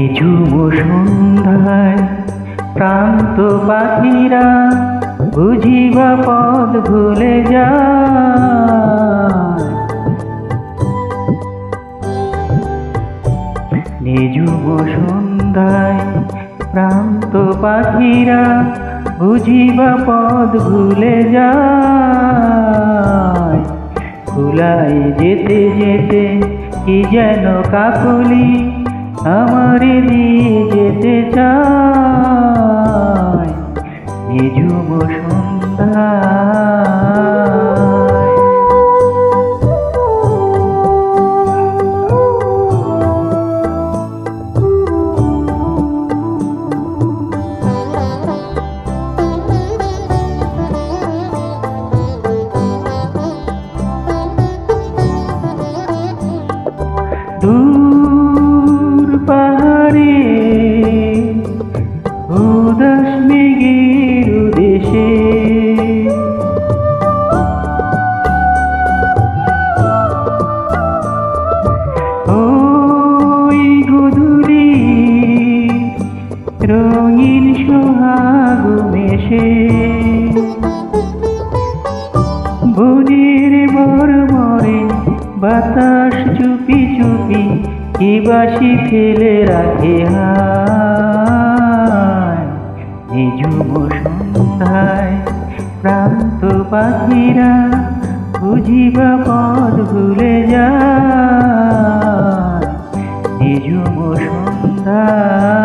নিঝুম সন্ধ্যায় প্রান্ত পাখিরা বুঝিবা পথ ভুলে যায়। নিঝুম সন্ধ্যায় প্রান্ত পাখিরা বুঝিবা পথ ভুলে যায়। কুলাই যেতে যেতে কি যেন কাকলি আমারে দিয়ে যেতে চায়। নিঝুম সন্ধ্যায় দূর পাহাড়ে উদাস মেঘের দেশে ওই গধূলি রঙিন সোহাগ মেশে বনের মরমরে বাতাস চুপি চুপি কি বাসি ফেলে রাখে হায়। নিঝুম সন্ধ্যায় প্রান্ত পাখিরা বুঝিবা পথ ভুলে যায়। নিঝুম সন্ধ্যায়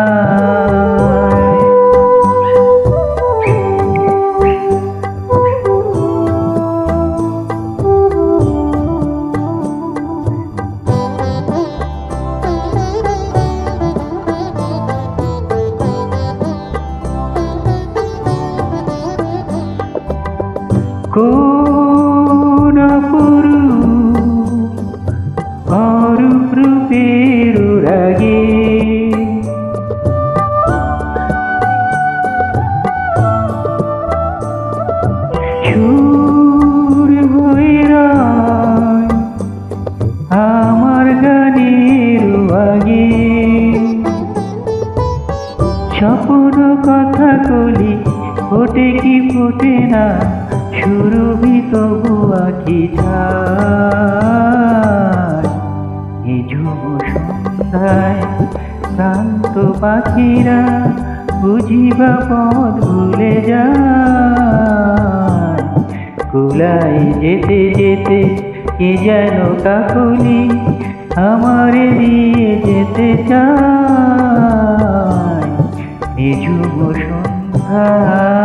কোন অরূপ রূপের রাগে সুর হয়ে রয় আমার গানের আগে। স্বপ্ন কথা কলি ফোটে কি ফোটে না সুরভি তবু আঁকি যায়। নিঝুম সন্ধ্যায় প্রান্ত পাখিরা বুঝিবা পথ ভুলে যায়। কুলাই যেতে যেতে কে যেন কাকলি আমারে দিয়ে যেতে চায়। নিঝুম সন্ধ্যায়